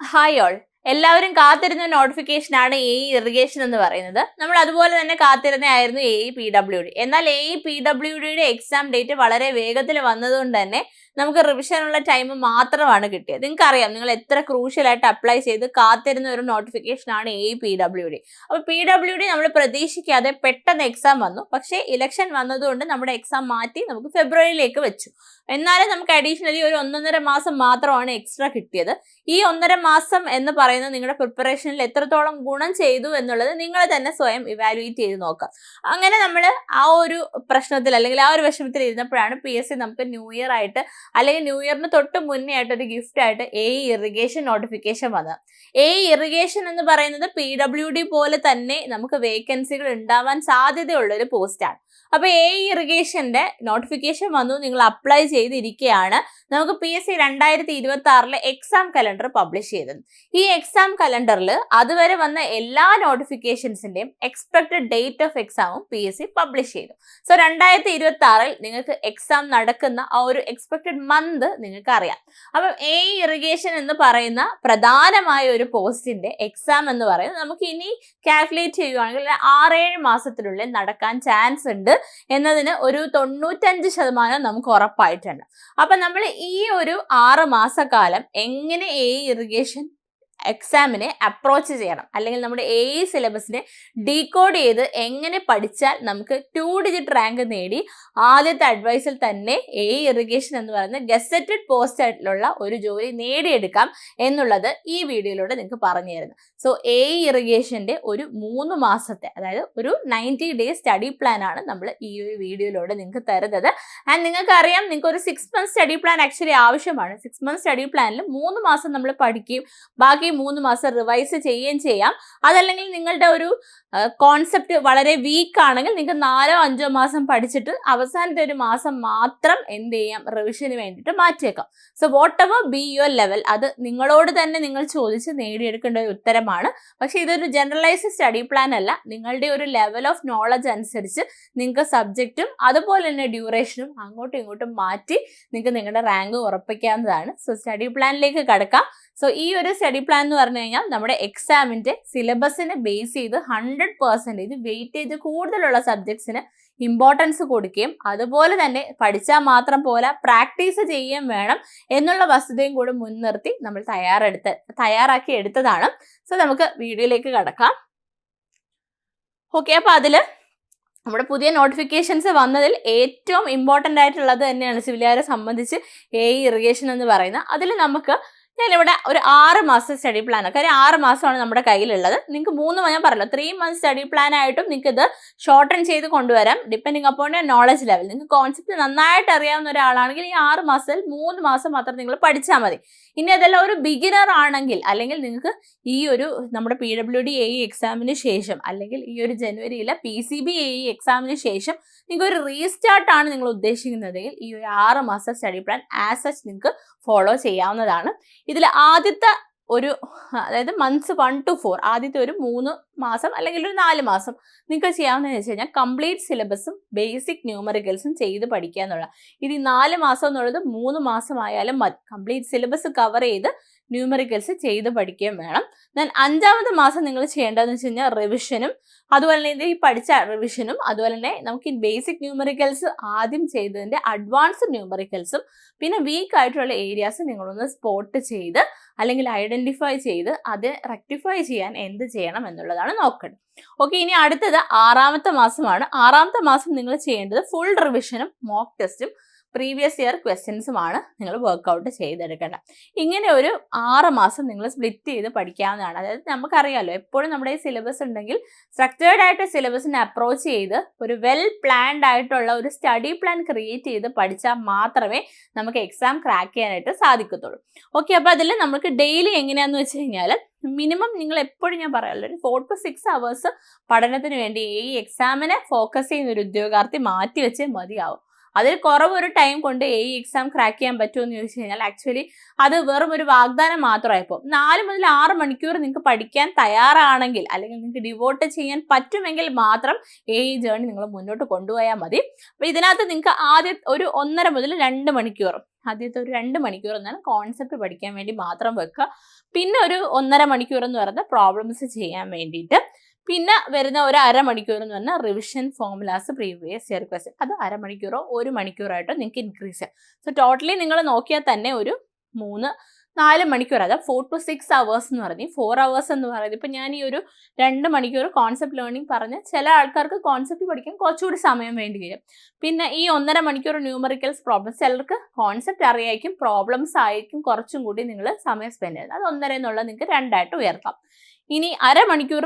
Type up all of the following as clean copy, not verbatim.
Hi all, എല്ലാവരും കാത്തിരുന്ന നോട്ടിഫിക്കേഷനാണ് irrigation എന്ന് പറയുന്നത്. നമ്മൾ അതുപോലെ തന്നെ കാത്തിരുന്നതായിരുന്നു PWD. എന്നാൽ PWDയുടെ എക്സാം ഡേറ്റ് വളരെ വേഗത്തിൽ വന്നതുകൊണ്ട് തന്നെ നമുക്ക് റിവിഷനുള്ള ടൈം മാത്രമാണ് കിട്ടിയത്. നിങ്ങൾക്കറിയാം, നിങ്ങൾ എത്ര ക്രൂഷ്യലായിട്ട് അപ്ലൈ ചെയ്ത് കാത്തിരുന്ന ഒരു നോട്ടിഫിക്കേഷനാണ് PWD. അപ്പോൾ PWD നമ്മൾ പ്രതീക്ഷിക്കാതെ പെട്ടെന്ന് എക്സാം വന്നു. പക്ഷേ ഇലക്ഷൻ വന്നതുകൊണ്ട് നമ്മുടെ എക്സാം മാറ്റി നമുക്ക് ഫെബ്രുവരിയിലേക്ക് വെച്ചു. എന്നാലും നമുക്ക് അഡീഷണലി ഒരു 1.5 മാസം മാത്രമാണ് എക്സ്ട്രാ കിട്ടിയത്. ഈ 1.5 മാസം എന്ന് പറയുന്നത് നിങ്ങളുടെ പ്രിപ്പറേഷനിൽ എത്രത്തോളം ഗുണം ചെയ്തു എന്നുള്ളത് നിങ്ങൾ തന്നെ സ്വയം ഇവാലുവേറ്റ് ചെയ്ത് നോക്കാം. അങ്ങനെ നമ്മൾ ആ ഒരു പ്രശ്നത്തിൽ അല്ലെങ്കിൽ ആ ഒരു വിഷമത്തിൽ ഇരുന്നപ്പോഴാണ് PSC നമുക്ക് ന്യൂ ഇയർ ആയിട്ട് അല്ലെങ്കിൽ ന്യൂ ഇയറിന് തൊട്ട് മുന്നേ ആയിട്ട് ഒരു ഗിഫ്റ്റ് ആയിട്ട് ഇറിഗേഷൻ നോട്ടിഫിക്കേഷൻ വന്നത്. ഇറിഗേഷൻ എന്ന് പറയുന്നത് PWD പോലെ തന്നെ നമുക്ക് വേക്കൻസികൾ ഉണ്ടാവാൻ സാധ്യതയുള്ള ഒരു പോസ്റ്റാണ്. അപ്പൊ ഇറിഗേഷന്റെ നോട്ടിഫിക്കേഷൻ വന്നു, നിങ്ങൾ അപ്ലൈ ചെയ്തിരിക്കുകയാണ്. നമുക്ക് PSC 2026 എക്സാം കലണ്ടർ പബ്ലിഷ് ചെയ്തത്. ഈ എക്സാം കലണ്ടറിൽ അതുവരെ വന്ന എല്ലാ നോട്ടിഫിക്കേഷൻസിന്റെയും എക്സ്പെക്ടഡ് ഡേറ്റ് ഓഫ് എക്സാമും PSC പബ്ലിഷ് ചെയ്തു. സോ 2026 നിങ്ങൾക്ക് എക്സാം നടക്കുന്ന ആ ഒരു എക്സ്പെക്ടഡ് മന്ത് നിങ്ങൾക്ക് അറിയാം. അപ്പം ഇറിഗേഷൻ എന്ന് പറയുന്ന പ്രധാനമായ ഒരു പോസ്റ്റിന്റെ എക്സാം എന്ന് പറയുന്നത് നമുക്ക് ഇനി കാൽക്കുലേറ്റ് ചെയ്യുകയാണെങ്കിൽ 6-7 മാസത്തിനുള്ളിൽ നടക്കാൻ ചാൻസ് ഉണ്ട് എന്നതിന് ഒരു 95% നമുക്ക് ഉറപ്പായിട്ടുണ്ട്. അപ്പൊ നമ്മൾ ഈ ഒരു 6 മാസക്കാലം എങ്ങനെ ഇറിഗേഷൻ എക്സാമിനെ അപ്രോച്ച് ചെയ്യണം, അല്ലെങ്കിൽ നമ്മുടെ സിലബസിനെ ഡീകോഡ് ചെയ്ത് എങ്ങനെ പഠിച്ചാൽ നമുക്ക് 2 ഡിജിറ്റ് റാങ്ക് നേടി ആദ്യത്തെ അഡ്വൈസിൽ തന്നെ ഇറിഗേഷൻ എന്ന് പറയുന്ന ഗസറ്റഡ് പോസ്റ്റ് ആയിട്ടുള്ള ഒരു ജോലി നേടിയെടുക്കാം എന്നുള്ളത് ഈ വീഡിയോയിലൂടെ നിങ്ങൾക്ക് പറഞ്ഞു തരുന്നത്. സോ ഇറിഗേഷന്റെ ഒരു 3 മാസത്തെ, അതായത് ഒരു 90 ഡേയ്സ് സ്റ്റഡി പ്ലാൻ ആണ് നമ്മൾ ഈ ഒരു വീഡിയോയിലൂടെ നിങ്ങൾക്ക് തരുന്നത്. ആൻഡ് നിങ്ങൾക്ക് അറിയാം, നിങ്ങൾക്ക് ഒരു 6 മന്ത് സ്റ്റഡി പ്ലാൻ ആക്ച്വലി ആവശ്യമാണ്. 6 മന്ത് സ്റ്റഡി പ്ലാനിൽ 3 മാസം നമ്മൾ പഠിക്കുകയും ബാക്കി 3 മാസം റിവൈസ് ചെയ്യുകയും ചെയ്യാം. അതല്ലെങ്കിൽ നിങ്ങളുടെ ഒരു കോൺസെപ്റ്റ് വളരെ വീക്ക് ആണെങ്കിൽ നിങ്ങൾക്ക് 4-5 മാസം പഠിച്ചിട്ട് അവസാനത്തെ ഒരു മാസം മാത്രം എന്ത് ചെയ്യാം, റിവിഷന് വേണ്ടിയിട്ട് മാറ്റിയേക്കാം. So whatever be your level, അത് നിങ്ങളോട് തന്നെ നിങ്ങൾ ചോദിച്ച് നേടിയെടുക്കേണ്ട ഒരു ഉത്തരമാണ്. പക്ഷേ ഇതൊരു ജനറലൈസ്ഡ് സ്റ്റഡി പ്ലാൻ അല്ല. നിങ്ങളുടെ ഒരു ലെവൽ ഓഫ് നോളജ് അനുസരിച്ച് നിങ്ങൾക്ക് സബ്ജക്റ്റും അതുപോലെ തന്നെ ഡ്യൂറേഷനും അങ്ങോട്ടും ഇങ്ങോട്ടും മാറ്റി നിങ്ങൾക്ക് നിങ്ങളുടെ റാങ്ക് ഉറപ്പിക്കാവുന്നതാണ്. സോ സ്റ്റഡി പ്ലാനിലേക്ക് കടക്കാം. സോ ഈ ഒരു സ്റ്റഡി പ്ലാൻ എന്ന് പറഞ്ഞു കഴിഞ്ഞാൽ നമ്മുടെ എക്സാമിന്റെ സിലബസിനെ ബേസ് ചെയ്ത് 100% വെയിറ്റേജ് കൂടുതലുള്ള സബ്ജക്ട്സിന് ഇമ്പോർട്ടൻസ് കൊടുക്കുകയും അതുപോലെ തന്നെ പഠിച്ചാൽ മാത്രം പോലെ പ്രാക്ടീസ് ചെയ്യുകയും വേണം എന്നുള്ള വസ്തുതയും കൂടെ മുൻനിർത്തി നമ്മൾ തയ്യാറാക്കി എടുത്തതാണ്. സോ നമുക്ക് വീഡിയോയിലേക്ക് കടക്കാം. ഓക്കെ, അപ്പോൾ അതിൽ നമ്മുടെ പുതിയ നോട്ടിഫിക്കേഷൻസ് വന്നതിൽ ഏറ്റവും ഇമ്പോർട്ടൻ്റ് ആയിട്ടുള്ളത് തന്നെയാണ് സിവിലുകാരെ സംബന്ധിച്ച് ഇറിഗേഷൻ എന്ന് പറയുന്നത്. അതിൽ നമുക്ക് ഞാനിവിടെ ഒരു 6 മാസം സ്റ്റഡി പ്ലാൻ, കാര്യം 6 മാസമാണ് നമ്മുടെ കയ്യിലുള്ളത്. നിങ്ങൾക്ക് 3 ഞാൻ പറഞ്ഞല്ലോ, 3 മന്ത് സ്റ്റഡി പ്ലാൻ ആയിട്ടും നിങ്ങൾക്ക് ഇത് ഷോർട്ടൺ ചെയ്ത് കൊണ്ടുവരാം ഡിപ്പെൻഡിങ് അപ്പോൺ നോളജ് ലെവൽ. നിങ്ങൾക്ക് കോൺസെപ്റ്റ് നന്നായിട്ട് അറിയാവുന്ന ഒരാളാണെങ്കിൽ ഈ 6 മാസത്തിൽ 3 മാസം മാത്രം നിങ്ങൾ പഠിച്ചാൽ മതി. ഇനി അതെല്ലാം ഒരു ബിഗിനർ ആണെങ്കിൽ, അല്ലെങ്കിൽ നിങ്ങൾക്ക് ഈ ഒരു നമ്മുടെ PWD എക്സാമിന് ശേഷം, അല്ലെങ്കിൽ ഈ ഒരു ജനുവരിയിലെ PCB എക്സാമിന് ശേഷം നിങ്ങൾക്ക് ഒരു റീസ്റ്റാർട്ടാണ് നിങ്ങൾ ഉദ്ദേശിക്കുന്നതെങ്കിൽ ഈ ഒരു 6 മാസം സ്റ്റഡി പ്ലാൻ ആസ് സച്ച് നിങ്ങൾക്ക് ഫോളോ ചെയ്യാവുന്നതാണ്. ഇതിൽ ആദ്യത്തെ ഒരു, അതായത് മന്ത്സ് 1 to 4, ആദ്യത്തെ ഒരു 3 മാസം അല്ലെങ്കിൽ ഒരു 4 മാസം നിങ്ങൾക്ക് ചെയ്യാവുന്നതെന്ന് വെച്ച് കഴിഞ്ഞാൽ കംപ്ലീറ്റ് സിലബസും ബേസിക് ന്യൂമറിക്കൽസും ചെയ്ത് പഠിക്കുക എന്നുള്ള. ഇത് 4 മാസം എന്നുള്ളത് 3 മാസമായാലും മതി. കംപ്ലീറ്റ് സിലബസ് കവർ ചെയ്ത് ന്യൂമറിക്കൽസ് ചെയ്ത് പഠിക്കുകയും വേണം. ദെൻ 5ാമത്തെ മാസം നിങ്ങൾ ചെയ്യേണ്ടതെന്ന് വെച്ച് കഴിഞ്ഞാൽ റിവിഷനും, അതുപോലെ തന്നെ ഈ പഠിച്ച റിവിഷനും, അതുപോലെ തന്നെ നമുക്ക് ഈ ബേസിക് ന്യൂമറിക്കൽസ് ആദ്യം ചെയ്തതിൻ്റെ അഡ്വാൻസ്ഡ് ന്യൂമറിക്കൽസും, പിന്നെ വീക്ക് ആയിട്ടുള്ള ഏരിയാസ് നിങ്ങളൊന്ന് സ്പോട്ട് ചെയ്ത് അല്ലെങ്കിൽ ഐഡന്റിഫൈ ചെയ്ത് അത് റെക്ടിഫൈ ചെയ്യാൻ എന്ത് ചെയ്യണം എന്നുള്ളതാണ് നോക്കേണ്ടത്. ഓക്കെ, ഇനി അടുത്തത് 6ാമത്തെ മാസമാണ്. 6ാമത്തെ മാസം നിങ്ങൾ ചെയ്യേണ്ടത് ഫുൾ റിവിഷനും മോക്ക് ടെസ്റ്റും പ്രീവിയസ് ഇയർ ക്വസ്റ്റ്യൻസുമാണ് നിങ്ങൾ വർക്കൗട്ട് ചെയ്തെടുക്കേണ്ടത്. ഇങ്ങനെ ഒരു 6 മാസം നിങ്ങൾ സ്പ്ലിറ്റ് ചെയ്ത് പഠിക്കാവുന്നതാണ്. അതായത് നമുക്കറിയാമല്ലോ, എപ്പോഴും നമ്മുടെ ഈ സിലബസ് ഉണ്ടെങ്കിൽ സ്ട്രക്ചേർഡ് ആയിട്ട് സിലബസിനെ അപ്രോച്ച് ചെയ്ത് ഒരു വെൽ പ്ലാൻഡ് ആയിട്ടുള്ള ഒരു സ്റ്റഡി പ്ലാൻ ക്രിയേറ്റ് ചെയ്ത് പഠിച്ചാൽ മാത്രമേ നമുക്ക് എക്സാം ക്രാക്ക് ചെയ്യാനായിട്ട് സാധിക്കത്തുള്ളൂ. ഓക്കെ, അപ്പോൾ അതിൽ നമുക്ക് ഡെയിലി എങ്ങനെയാണെന്ന് വെച്ച് കഴിഞ്ഞാൽ മിനിമം നിങ്ങൾ എപ്പോഴും ഞാൻ പറയാമല്ലോ, ഒരു 4 to 6 hours പഠനത്തിന് വേണ്ടി ഈ എക്സാമിനെ ഫോക്കസ് ചെയ്യുന്ന ഒരു ഉദ്യോഗാർത്ഥി മാറ്റി വെച്ചേ മതിയാവും. അതിൽ കുറവൊരു ടൈം കൊണ്ട് എക്സാം ക്രാക്ക് ചെയ്യാൻ പറ്റുമെന്ന് ചോദിച്ചു കഴിഞ്ഞാൽ ആക്ച്വലി അത് വെറും ഒരു വാഗ്ദാനം മാത്രമായപ്പോൾ 4 മുതൽ 6 മണിക്കൂർ നിങ്ങൾക്ക് പഠിക്കാൻ തയ്യാറാണെങ്കിൽ, അല്ലെങ്കിൽ നിങ്ങൾക്ക് ഡിവോട്ട് ചെയ്യാൻ പറ്റുമെങ്കിൽ മാത്രം ജേർണി നിങ്ങൾ മുന്നോട്ട് കൊണ്ടുപോയാൽ മതി. അപ്പോൾ ഇതിനകത്ത് നിങ്ങൾക്ക് ആദ്യം ഒരു 1.5 മുതൽ 2 മണിക്കൂർ ആദ്യത്തെ ഒരു 2 മണിക്കൂർ എന്നാൽ കോൺസെപ്റ്റ് പഠിക്കാൻ വേണ്ടി മാത്രം വെക്കുക. പിന്നെ ഒരു 1.5 മണിക്കൂർ എന്ന് പറയുന്നത് പ്രോബ്ലംസ് ചെയ്യാൻ വേണ്ടിയിട്ട്. പിന്നെ വരുന്ന ഒരു അരമണിക്കൂർ എന്ന് പറഞ്ഞാൽ revision formulas previous year question. അത് അരമണിക്കൂറോ 1 മണിക്കൂറായിട്ടോ നിങ്ങൾക്ക് ഇൻക്രീസ് ചെയ്യാം. സോ ടോട്ടലി നിങ്ങൾ നോക്കിയാൽ തന്നെ ഒരു 3-4 മണിക്കൂർ, അതായത് 4 to 6 hours എന്ന് പറഞ്ഞ് 4 hours എന്ന് പറയുന്നത്. ഇപ്പം ഞാൻ ഈ ഒരു 2 മണിക്കൂർ കോൺസെപ്റ്റ് ലേണിംഗ് പറഞ്ഞ് ചില ആൾക്കാർക്ക് കോൺസെപ്റ്റ് പഠിക്കാൻ കുറച്ചുകൂടി സമയം വേണ്ടി വരും. പിന്നെ ഈ 1.5 മണിക്കൂർ ന്യൂമറിക്കൽസ് പ്രോബ്ലംസ്, ചിലർക്ക് കോൺസെപ്റ്റ് അറിയായിരിക്കും, പ്രോബ്ലംസ് ആയിരിക്കും കുറച്ചും കൂടി നിങ്ങൾ സമയം സ്പെൻഡ് ചെയ്യുന്നത്. അത് 1.5 എന്നുള്ളത് നിങ്ങൾക്ക് 2 ആയിട്ട് ഉയർത്താം. ഇനി അരമണിക്കൂർ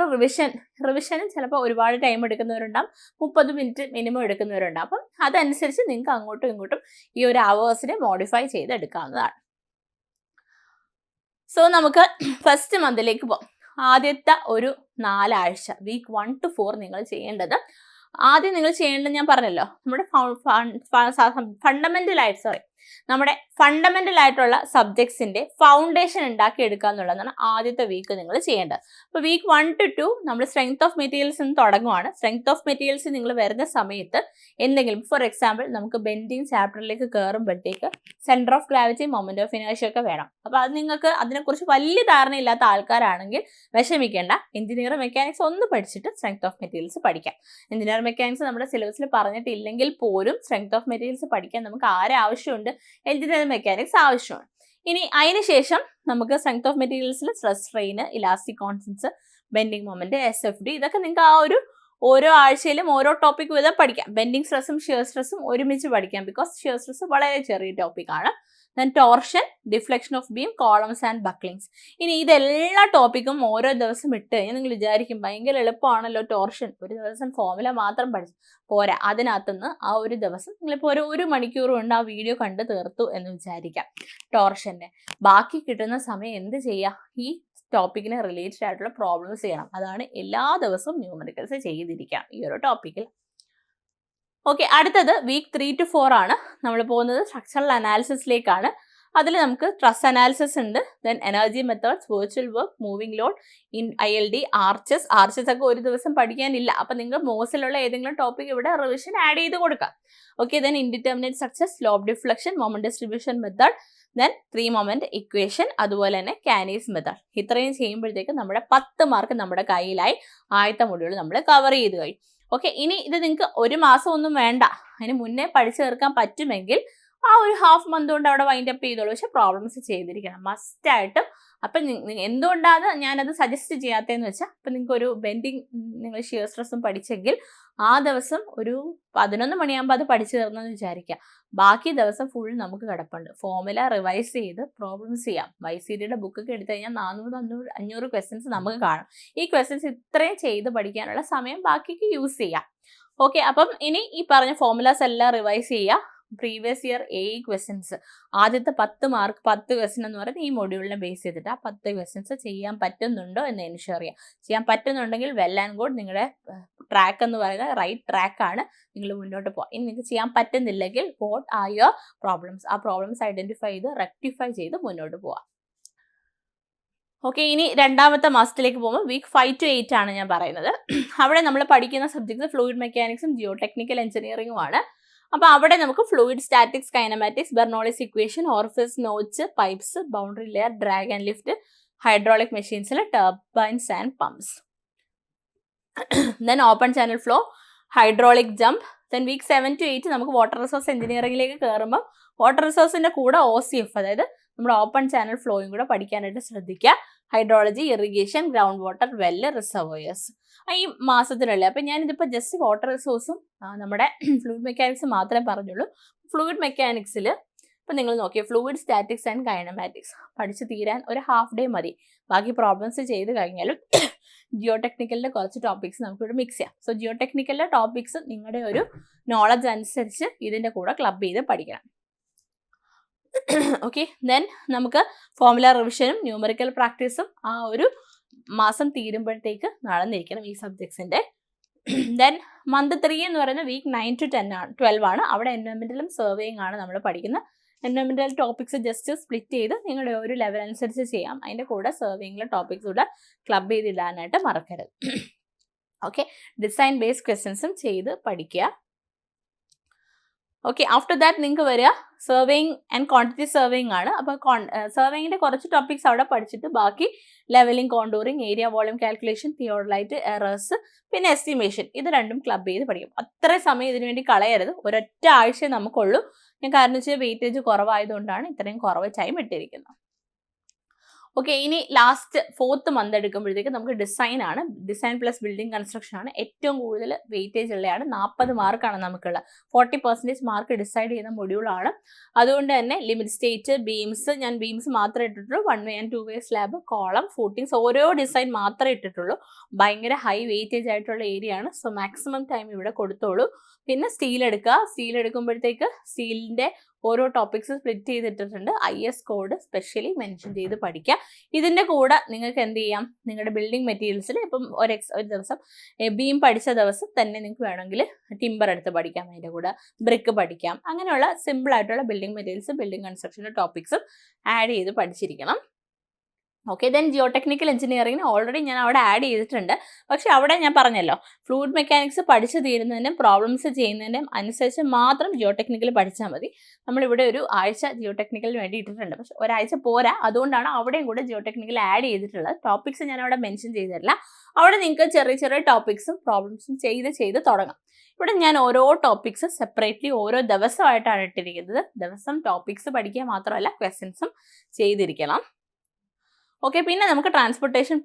റിവിഷനും ചിലപ്പോൾ ഒരുപാട് ടൈം എടുക്കുന്നവരുണ്ടാവും, 30 മിനിറ്റ് മിനിമം എടുക്കുന്നവരുണ്ടാവും. അപ്പം അതനുസരിച്ച് നിങ്ങൾക്ക് അങ്ങോട്ടും ഇങ്ങോട്ടും ഈ ഒരു അവേഴ്സിനെ മോഡിഫൈ ചെയ്ത് എടുക്കാവുന്നതാണ്. സോ നമുക്ക് ഫസ്റ്റ് മന്തിലേക്ക് പോകാം. ആദ്യത്തെ ഒരു 4 ആഴ്ച വീക്ക് 1 to 4 നിങ്ങൾ ചെയ്യേണ്ടത്, ആദ്യം നിങ്ങൾ ചെയ്യേണ്ടത് ഞാൻ പറഞ്ഞല്ലോ, നമ്മുടെ ഫണ്ടമെന്റൽ ആയിട്ടുള്ള സബ്ജക്ട്സിന്റെ ഫൗണ്ടേഷൻ ഉണ്ടാക്കി എടുക്കുക എന്നുള്ളതാണ് ആദ്യത്തെ വീക്ക് നിങ്ങൾ ചെയ്യേണ്ടത്. അപ്പോൾ വീക്ക് 1 to 2 നമ്മൾ സ്ട്രെങ്ത് ഓഫ് മെറ്റീരിയൽസ് നിന്ന് തുടങ്ങുവാണ്. സ്ട്രെങ്ത് ഓഫ് മെറ്റീരിയൽസ് നിങ്ങൾ വരുന്ന സമയത്ത് എന്തെങ്കിലും, ഫോർ എക്സാമ്പിൾ നമുക്ക് ബെൻഡിങ് ചാപ്റ്ററിലേക്ക് കയറുമ്പോഴത്തേക്ക് centre of gravity, moment of inertia ഒക്കെ വേണം. അപ്പോൾ അത് നിങ്ങൾക്ക് അതിനെക്കുറിച്ച് വലിയ ധാരണയില്ലാത്ത ആൾക്കാരാണെങ്കിൽ വിഷമിക്കേണ്ട, എഞ്ചിനീയറിംഗ് മെക്കാനിക്സ് ഒന്ന് പഠിച്ചിട്ട് സ്ട്രെങ്ത് ഓഫ് മെറ്റീരിയൽസ് പഠിക്കാം. എഞ്ചിനീയറിംഗ് മെക്കാനിക്സ് നമ്മുടെ സിലബസിൽ പറഞ്ഞിട്ടില്ലെങ്കിൽ പോലും സ്ട്രെങ്ത് ഓഫ് മെറ്റീരിയൽസ് പഠിക്കാൻ നമുക്ക് ആരെ ആവശ്യമുണ്ട്? എഞ്ചിനീയറിംഗ് മെക്കാനിക്സ് ആവശ്യമാണ്. ഇനി അതിനുശേഷം നമുക്ക് സ്ട്രെങ്ത് ഓഫ് മെറ്റീരിയൽസിൽ stress strain, elastic constants, bending moment, SFD, ഇതൊക്കെ നിങ്ങൾക്ക് ആ ഒരു ഓരോ ആഴ്ചയിലും ഓരോ ടോപ്പിക് വീതം പഠിക്കാം. ബെൻഡിങ് സ്ട്രെസ്സും ഷിയർ സ്ട്രെസ്സും ഒരുമിച്ച് പഠിക്കാം, ബിക്കോസ് ഷിയർ സ്ട്രെസ് വളരെ ചെറിയ ടോപ്പിക്കാണ്. Then torsion, deflection of beam, columns and bucklings. ഇനി ഇതെല്ലാ ടോപ്പിക്കും ഓരോ ദിവസം ഇട്ട് കഴിഞ്ഞാൽ നിങ്ങൾ വിചാരിക്കും ഭയങ്കര എളുപ്പമാണല്ലോ ടോർഷൻ, ഒരു ദിവസം ഫോർമുല മാത്രം പഠിച്ചു പോരാ. അതിനകത്തുനിന്ന് ആ ഒരു ദിവസം നിങ്ങളിപ്പോൾ ഒരു മണിക്കൂർ കൊണ്ട് ആ വീഡിയോ കണ്ട് തീർത്തു എന്ന് വിചാരിക്കാം ടോർഷൻ്റെ. ബാക്കി കിട്ടുന്ന സമയം എന്ത് ചെയ്യുക? ഈ ടോപ്പിക്കിന് റിലേറ്റഡ് ആയിട്ടുള്ള പ്രോബ്ലംസ് ചെയ്യണം. അതാണ് എല്ലാ ദിവസവും ന്യൂമറിക്കൽസ് ചെയ്തിരിക്കാം ഈ ഒരു ടോപ്പിക്കിൽ. ഓക്കെ, അടുത്തത് വീക്ക് 3 to 4 ആണ്. നമ്മൾ പോകുന്നത് സ്ട്രക്ചറൽ അനാലിസിസിലേക്കാണ്. അതിൽ നമുക്ക് ട്രസ് അനാലിസിസ് ഉണ്ട്, then energy methods, virtual work, moving load, ILD, arches ഒക്കെ ഒരു ദിവസം പഠിക്കാനില്ല. അപ്പം നിങ്ങൾ മോസിലുള്ള ഏതെങ്കിലും ടോപ്പിക് ഇവിടെ റിവിഷൻ ആഡ് ചെയ്ത് കൊടുക്കാം. Okay, then indeterminate structure, slope deflection, moment distribution method, then 3 moment equation, അതുപോലെ തന്നെ കാനീസ് മെത്തേഡ്. ഇത്രയും ചെയ്യുമ്പോഴത്തേക്ക് നമ്മുടെ 10 മാർക്ക് നമ്മുടെ കയ്യിലായി. ആദ്യത്തെ മൊഡ്യൂൾ നമ്മൾ കവർ ചെയ്ത് കഴിഞ്ഞു. ഓക്കെ, ഇനി ഇത് നിങ്ങൾക്ക് 1 മാസം ഒന്നും വേണ്ട, അതിന് മുന്നേ പഠിച്ചു തീർക്കാൻ പറ്റുമെങ്കിൽ ആ ഒരു ഹാഫ് മന്ത് കൊണ്ട് അവിടെ വൈൻഡ് അപ്പ് ചെയ്തോളൂ. പക്ഷെ പ്രോബ്ലംസ് ചെയ്തിരിക്കണം മസ്റ്റായിട്ടും. അപ്പം എന്തുകൊണ്ടാണ് ഞാനത് സജസ്റ്റ് ചെയ്യാത്തതെന്ന് വെച്ചാൽ, ഇപ്പം നിങ്ങൾക്ക് ഒരു ബെൻഡിങ്, നിങ്ങൾ ഷിയർ സ്ട്രെസ്സും പഠിച്ചെങ്കിൽ ആ ദിവസം ഒരു 11 മണിയാകുമ്പോൾ അത് പഠിച്ചു തീർന്നെന്ന് വിചാരിക്കുക. ബാക്കി ദിവസം ഫുൾ നമുക്ക് കിടപ്പുണ്ട്. ഫോർമുല റിവൈസ് ചെയ്ത് പ്രോബ്ലംസ് ചെയ്യാം. YCDയുടെ ബുക്കൊക്കെ എടുത്തു കഴിഞ്ഞാൽ 400-500 ക്വസ്റ്റ്യൻസ് നമുക്ക് കാണും. ഈ ക്വസ്റ്റ്യൻസ് ഇത്രയും ചെയ്ത് പഠിക്കാനുള്ള സമയം ബാക്കിക്ക് യൂസ് ചെയ്യാം. ഓക്കെ, അപ്പം ഇനി ഈ പറഞ്ഞ ഫോർമുലാസ് എല്ലാം റിവൈസ് ചെയ്യുക. പ്രീവിയസ് ഇയർ ക്വസ്റ്റ്യൻസ്, ആദ്യത്തെ 10 മാർക്ക് 10 ക്വസ്റ്റ്യൻ എന്ന് പറയുന്നത് ഈ മൊഡ്യൂളിനെ ബേസ് ചെയ്തിട്ട് ആ 10 ക്വസ്റ്റ്യൻസ് ചെയ്യാൻ പറ്റുന്നുണ്ടോ എന്ന് എൻഷുർ ചെയ്യാം. ചെയ്യാൻ പറ്റുന്നുണ്ടെങ്കിൽ വെൽ ആൻഡ് ഗുഡ്, നിങ്ങളുടെ ട്രാക്ക് എന്ന് പറയുന്നത് റൈറ്റ് ട്രാക്കാണ്, നിങ്ങൾ മുന്നോട്ട് പോകാം. ഇനി നിങ്ങൾക്ക് ചെയ്യാൻ പറ്റുന്നില്ലെങ്കിൽ വാട്ട് ആർ യുവർ പ്രോബ്ലംസ്, ആ പ്രോബ്ലംസ് ഐഡന്റിഫൈ ചെയ്ത് റെക്ടിഫൈ ചെയ്ത് മുന്നോട്ട് പോകാം. ഓക്കെ, ഇനി രണ്ടാമത്തെ മാസത്തിലേക്ക് പോകുമ്പോൾ വീക്ക് 5 to 8 ആണ് ഞാൻ പറയുന്നത്. അവിടെ നമ്മൾ പഠിക്കുന്ന സബ്ജക്ട്സ് ഫ്ലൂയിഡ് മെക്കാനിക്സും ജിയോ ടെക്നിക്കൽ എഞ്ചിനീയറിംഗുമാണ്. അപ്പോൾ അവിടെ നമുക്ക് fluid statics, kinematics, Bernoulli's equation, orifice, notch, pipes, boundary layer, drag and lift, hydraulic മെഷീൻസിൽ turbines and pumps, then open channel flow, hydraulic jump. Then week 7 to 8 നമുക്ക് വാട്ടർ റിസോഴ്സ് എഞ്ചിനീയറിംഗിലേക്ക് കയറുമ്പോൾ water റിസോഴ്സിൻ്റെ കൂടെ OCF, അതായത് നമ്മുടെ ഓപ്പൺ ചാനൽ ഫ്ലോയും കൂടെ പഠിക്കാനായിട്ട് ശ്രദ്ധിക്കുക. Hydrology, irrigation, ground water, വെല്ല്, reservoirs ഈ മാസത്തിനുള്ളിൽ. അപ്പം ഞാനിതിപ്പോൾ ജസ്റ്റ് വാട്ടർ റിസോഴ്സും നമ്മുടെ ഫ്ലൂയിഡ് മെക്കാനിക്സ് മാത്രമേ പറഞ്ഞുള്ളൂ. ഫ്ലൂയിഡ് മെക്കാനിക്സിൽ ഇപ്പം നിങ്ങൾ നോക്കിയാൽ ഫ്ലൂയിഡ് സ്റ്റാറ്റിക്സ് ആൻഡ് കൈനമാറ്റിക്സ് പഠിച്ച് തീരാൻ ഒരു ഹാഫ് ഡേ മതി. ബാക്കി പ്രോബ്ലംസ് ചെയ്ത് കഴിഞ്ഞാലും ജിയോ ടെക്നിക്കലിൻ്റെ കുറച്ച് ടോപ്പിക്സ് നമുക്കിവിടെ മിക്സ് ചെയ്യാം. സോ ജിയോ ടെക്നിക്കലിൻ്റെ ടോപ്പിക്സ് നിങ്ങളുടെ ഒരു നോളജ് അനുസരിച്ച് ഇതിൻ്റെ കൂടെ ക്ലബ് ചെയ്ത് പഠിക്കണം. ഓക്കെ, ദെൻ നമുക്ക് ഫോർമുല റിവിഷനും ന്യൂമറിക്കൽ പ്രാക്ടീസും ആ ഒരു മാസം തീരുമ്പോഴത്തേക്ക് നടന്നിരിക്കണം ഈ സബ്ജക്ട്സിൻ്റെ. ദെൻ മന്ത് 3 എന്ന് പറയുന്നത് വീക്ക് 9 to 12 ആണ്. അവിടെ എൻവയോൺമെൻറ്റലും സർവേയിങ് ആണ് നമ്മൾ പഠിക്കുന്നത്. എൻവയോൺമെൻറ്റൽ ടോപ്പിക്സ് ജസ്റ്റ് സ്പ്ലിറ്റ് ചെയ്ത് നിങ്ങളുടെ ഒരു ലെവൽ അനുസരിച്ച് ചെയ്യാം. അതിൻ്റെ കൂടെ സർവേയിങ്ങിലെ ടോപ്പിക്സ് കൂടെ ക്ലബ് ചെയ്തിടാനായിട്ട് മറക്കരുത്. ഓക്കെ, ഡിസൈൻ ബേസ്ഡ് ക്വസ്റ്റ്യൻസും ചെയ്ത് പഠിക്കുക. ഓക്കെ, ആഫ്റ്റർ ദാറ്റ് നിങ്ങൾക്ക് വരിക സർവേയിങ് ആൻഡ് ക്വാണ്ടിറ്റി സർവേയിങ് ആണ്. അപ്പോൾ സർവേയിങ്ങിൻ്റെ കുറച്ച് ടോപ്പിക്സ് അവിടെ പഠിച്ചിട്ട് ബാക്കി levelling, contouring, area volume calculation, theodolite, errors, പിന്നെ എസ്റ്റിമേഷൻ, ഇത് രണ്ടും ക്ലബ് ചെയ്ത് പഠിക്കും. അത്രയും സമയം ഇതിനു വേണ്ടി കളയരുത്. ഒരൊറ്റ ആഴ്ചയെ നമുക്കുള്ളൂ. ഞാൻ കാരണം വെച്ചാൽ വെയിറ്റേജ് കുറവായതുകൊണ്ടാണ് ഇത്രയും കുറവ് ടൈം ഇട്ടിരിക്കുന്നത്. ഓക്കെ, ഇനി ലാസ്റ്റ് 4th മന്ത് എടുക്കുമ്പോഴത്തേക്ക് നമുക്ക് ഡിസൈൻ ആണ്. ഡിസൈൻ പ്ലസ് ബിൽഡിംഗ് കൺസ്ട്രക്ഷൻ ആണ്. ഏറ്റവും കൂടുതൽ വെയിറ്റേജ് ഉള്ളതാണ്. 40 മാർക്കാണ് നമുക്കുള്ള. 40% മാർക്ക് ഡിസൈഡ് ചെയ്യുന്ന മൊഡ്യൂളാണ്. അതുകൊണ്ട് തന്നെ ലിമിറ്റ് സ്റ്റേറ്റ്, ബീംസ്, ഞാൻ ബീംസ് മാത്രമേ ഇട്ടിട്ടുള്ളൂ. 1 way and 2 way slab, column, footings, ഓരോ ഡിസൈൻ മാത്രമേ ഇട്ടിട്ടുള്ളൂ. ഭയങ്കര ഹൈ വെയിറ്റേജ് ആയിട്ടുള്ള ഏരിയ ആണ്. സോ മാക്സിമം ടൈം ഇവിടെ കൊടുത്തോളൂ. പിന്നെ സ്റ്റീൽ എടുക്കുക. സ്റ്റീൽ എടുക്കുമ്പോഴത്തേക്ക് സ്റ്റീലിൻ്റെ ഓരോ ടോപ്പിക്സ് സ്പ്ലിറ്റ് ചെയ്തിട്ടിട്ടുണ്ട്. IS കോഡ് സ്പെഷ്യലി മെൻഷൻ ചെയ്ത് പഠിക്കുക. ഇതിൻ്റെ കൂടെ നിങ്ങൾക്ക് എന്ത് ചെയ്യാം, നിങ്ങളുടെ ബിൽഡിംഗ് മെറ്റീരിയൽസിൽ ഇപ്പം ഒരു ദിവസം ബീം പഠിച്ച ദിവസം തന്നെ നിങ്ങൾക്ക് വേണമെങ്കിൽ ടിമ്പർ എടുത്ത് പഠിക്കാം. അതിൻ്റെ കൂടെ ബ്രിക്ക് പഠിക്കാം. അങ്ങനെയുള്ള സിമ്പിൾ ആയിട്ടുള്ള ബിൽഡിംഗ് മെറ്റീരിയൽസ്, ബിൽഡിംഗ് കൺസ്ട്രക്ഷൻ്റെ ടോപ്പിക്സും ആഡ് ചെയ്ത് പഠിച്ചിരിക്കണം. ഓക്കെ, ദെൻ ജിയോ ടെക്നിക്കൽ എഞ്ചിനീയറിംഗിന് ഓൾറെഡി ഞാൻ അവിടെ ആഡ് ചെയ്തിട്ടുണ്ട്. പക്ഷെ അവിടെ ഞാൻ പറഞ്ഞല്ലോ, ഫ്ലൂയിഡ് മെക്കാനിക്സ് പഠിച്ചു തീരുന്നതിനും പ്രോബ്ലംസ് ചെയ്യുന്നതിനും അനുസരിച്ച് മാത്രം ജിയോ ടെക്നിക്കൽ പഠിച്ചാൽ മതി. നമ്മളിവിടെ ഒരു ആഴ്ച ജിയോ ടെക്നിക്കലിന് വേണ്ടി ഇട്ടിട്ടുണ്ട്. പക്ഷെ ഒരാഴ്ച പോരാ. അതുകൊണ്ടാണ് അവിടെയും കൂടെ ജിയോ ടെക്നിക്കൽ ആഡ് ചെയ്തിട്ടുള്ളത്. ടോപ്പിക്സ് ഞാൻ അവിടെ മെൻഷൻ ചെയ്തിട്ടില്ല. അവിടെ നിങ്ങൾക്ക് ചെറിയ ചെറിയ ടോപ്പിക്സും പ്രോബ്ലംസും ചെയ്ത് തുടങ്ങാം. ഇവിടെ ഞാൻ ഓരോ ടോപ്പിക്സ് സെപ്പറേറ്റ്ലി ഓരോ ദിവസമായിട്ടാണ് ഇട്ടിരിക്കുന്നത്. ദിവസം ടോപ്പിക്സ് പഠിക്കുക മാത്രമല്ല, ക്വസ്റ്റ്യൻസും ചെയ്തിരിക്കണം. ഓക്കെ, പിന്നെ നമുക്ക് ട്രാൻസ്പോർട്ടേഷൻ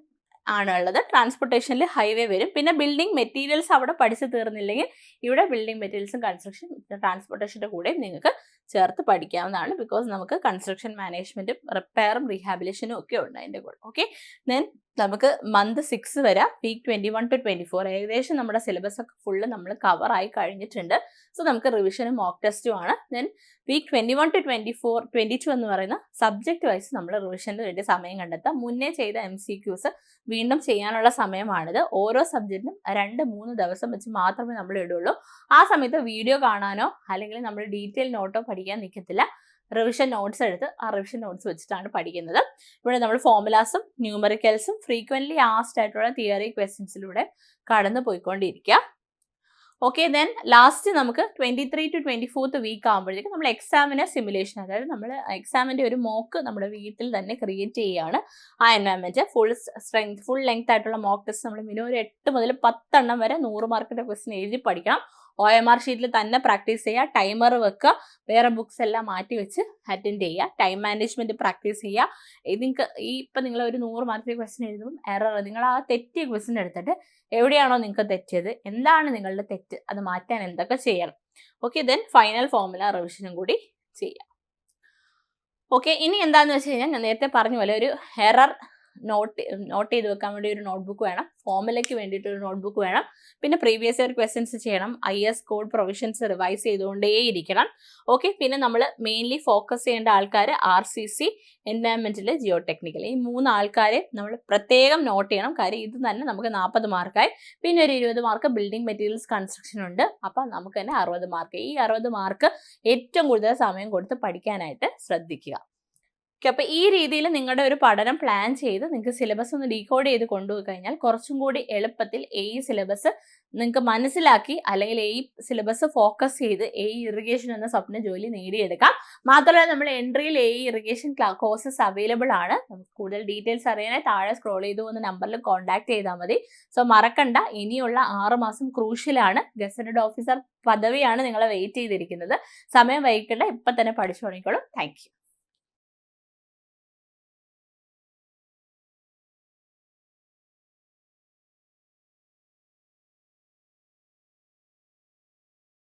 ആണുള്ളത്. ട്രാൻസ്പോർട്ടേഷനിൽ ഹൈവേ വരും. പിന്നെ ബിൽഡിംഗ് മെറ്റീരിയൽസ് അവിടെ പഠിച്ചു തീർന്നില്ലെങ്കിൽ ഇവിടെ ബിൽഡിംഗ് മെറ്റീരിയൽസും കൺസ്ട്രക്ഷൻ ട്രാൻസ്പോർട്ടേഷൻ്റെ കൂടെയും നിങ്ങൾക്ക് ചേർത്ത് പഠിക്കാവുന്നതാണ്. ബിക്കോസ് നമുക്ക് കൺസ്ട്രക്ഷൻ മാനേജ്മെൻറ്റും റിപ്പയറും റീഹാബിലേഷനും ഒക്കെ ഉണ്ട് അതിൻ്റെ കൂടെ. ഓക്കെ, ദെൻ നമുക്ക് മന്ത് 6 വരെ വീക്ക് 21 to 24 ഏകദേശം നമ്മുടെ സിലബസ് ഒക്കെ ഫുള്ള് നമ്മൾ കവറായി കഴിഞ്ഞിട്ടുണ്ട്. സോ നമുക്ക് റിവിഷനും മോക്ക് ടെസ്റ്റും ആണ്. ദെൻ വീക്ക് 21 to 22 എന്ന് പറയുന്ന സബ്ജക്റ്റ് വൈസ് നമ്മൾ റിവിഷന് വേണ്ടി സമയം കണ്ടെത്താം. മുന്നേ ചെയ്ത MCQs വീണ്ടും ചെയ്യാനുള്ള സമയമാണിത്. ഓരോ സബ്ജക്റ്റിനും 2-3 ദിവസം വെച്ച് മാത്രമേ നമ്മൾ ഇടുള്ളൂ. ആ സമയത്ത് വീഡിയോ കാണാനോ അല്ലെങ്കിൽ നമ്മൾ ഡീറ്റെയിൽ നോട്ടോ പഠിക്കാൻ നിൽക്കത്തില്ല. റിവിഷൻ നോട്ട്സ് എടുത്ത് ആ റിവിഷൻ നോട്ട്സ് വെച്ചിട്ടാണ് പഠിക്കുന്നത്. ഇവിടെ നമ്മൾ ഫോർമുലാസും ന്യൂമറിക്കൽസും ഫ്രീക്വൻ്റ്ലി ആസ്ഡ് ആയിട്ടുള്ള തിയറി ക്വസ്റ്റ്യൻസിലൂടെ കടന്നു പോയിക്കൊണ്ടിരിക്കുക. ഓക്കെ, ദെൻ ലാസ്റ്റ് നമുക്ക് 23 to 24th വീക്ക് ആകുമ്പോഴത്തേക്ക് നമ്മൾ എക്സാമിന് സിമുലേഷൻ, അതായത് നമ്മൾ എക്സാമിൻ്റെ ഒരു മോക്ക് നമ്മുടെ വീട്ടിൽ തന്നെ ക്രിയേറ്റ് ചെയ്യുകയാണ്. ആ എൻവയൺമെൻറ്റ് ഫുൾ ലെങ്ത് ആയിട്ടുള്ള മോക്ക് ടെസ്റ്റ് നമ്മൾ മിനിമം ഒരു 8 മുതൽ 10 എണ്ണം വരെ 100 മാർക്കിൻ്റെ ക്വസ്റ്റ്യൻ എഴുതി പഠിക്കണം. OMR ഷീറ്റിൽ തന്നെ പ്രാക്ടീസ് ചെയ്യുക. ടൈമർ വെക്കുക. വേറെ ബുക്സ് എല്ലാം മാറ്റി വെച്ച് അറ്റൻഡ് ചെയ്യുക. ടൈം മാനേജ്മെൻറ്റ് പ്രാക്ടീസ് ചെയ്യുക. നിങ്ങൾക്ക് ഇപ്പം നിങ്ങൾ ഒരു 100 മാർക്കിൻ്റെ ക്വസ്റ്റ്യൻ എഴുതുമ്പോൾ എറർ, നിങ്ങൾ ആ തെറ്റിയ ക്വസ്റ്റ്യൻ എടുത്തിട്ട് എവിടെയാണോ നിങ്ങൾക്ക് തെറ്റിയത്, എന്താണ് നിങ്ങളുടെ തെറ്റ്, അത് മാറ്റാൻ എന്തൊക്കെ ചെയ്യണം. ഓക്കെ, ദെൻ ഫൈനൽ ഫോർമുല റിവിഷനും കൂടി ചെയ്യാം. ഓക്കെ, ഇനി എന്താണെന്ന് വെച്ച് കഴിഞ്ഞാൽ ഞാൻ നേരത്തെ പറഞ്ഞ പോലെ ഒരു എറർ നോട്ട് ചെയ്ത് വെക്കാൻ വേണ്ടി ഒരു നോട്ട്ബുക്ക് വേണം. ഫോർമുലയ്ക്ക് വേണ്ടിയിട്ട് ഒരു നോട്ട്ബുക്ക് വേണം. പിന്നെ പ്രീവിയസ് ഇയർ ക്വസ്റ്റ്യൻസ് ചെയ്യണം. IS കോഡ് പ്രൊവിഷൻസ് റിവൈസ് ചെയ്തുകൊണ്ടേയിരിക്കണം. ഓക്കെ, പിന്നെ നമ്മൾ മെയിൻലി ഫോക്കസ് ചെയ്യേണ്ട ആൾക്കാർ RCC, എൻവയൺമെൻറ്റിൽ, ജിയോ ടെക്നിക്കൽ, ഈ 3 ആൾക്കാരെ നമ്മൾ പ്രത്യേകം നോട്ട് ചെയ്യണം. കാര്യം ഇത് തന്നെ നമുക്ക് 40 മാർക്കായി. പിന്നെ ഒരു 20 മാർക്ക് ബിൽഡിംഗ് മെറ്റീരിയൽസ് കൺസ്ട്രക്ഷൻ ഉണ്ട്. അപ്പം നമുക്ക് തന്നെ 60 മാർക്ക്. ഈ 60 മാർക്ക് ഏറ്റവും കൂടുതൽ സമയം കൊടുത്ത് പഠിക്കാനായിട്ട് ശ്രദ്ധിക്കുക. ഓക്കെ, അപ്പോൾ ഈ രീതിയിൽ നിങ്ങളുടെ ഒരു പഠനം പ്ലാൻ ചെയ്ത് നിങ്ങൾക്ക് സിലബസ് ഒന്ന് ഡീകോഡ് ചെയ്ത് കൊണ്ടുപോയി കഴിഞ്ഞാൽ കുറച്ചും കൂടി എളുപ്പത്തിൽ സിലബസ് നിങ്ങൾക്ക് മനസ്സിലാക്കി അല്ലെങ്കിൽ സിലബസ് ഫോക്കസ് ചെയ്ത് ഇറിഗേഷൻ എന്ന സ്വപ്ന ജോലി നേടിയെടുക്കാം. മാത്രമല്ല നമ്മൾ എൻട്രിയിൽ ഇറിഗേഷൻ കോഴ്സസ് അവൈലബിൾ ആണ്. നമുക്ക് കൂടുതൽ ഡീറ്റെയിൽസ് അറിയാനായി താഴെ സ്ക്രോൾ ചെയ്തു പോകുന്ന നമ്പറിൽ കോൺടാക്ട് ചെയ്താൽ മതി. സോ മറക്കണ്ട, ഇനിയുള്ള 6 മാസം ക്രൂഷ്യലാണ്. ഗസറ്റഡ് ഓഫീസർ പദവിയാണ് നിങ്ങളെ വെയിറ്റ് ചെയ്തിരിക്കുന്നത്. സമയം വൈകിക്കണ്ട, ഇപ്പം തന്നെ പഠിച്ചു തുടങ്ങിക്കോളൂ. Thank you.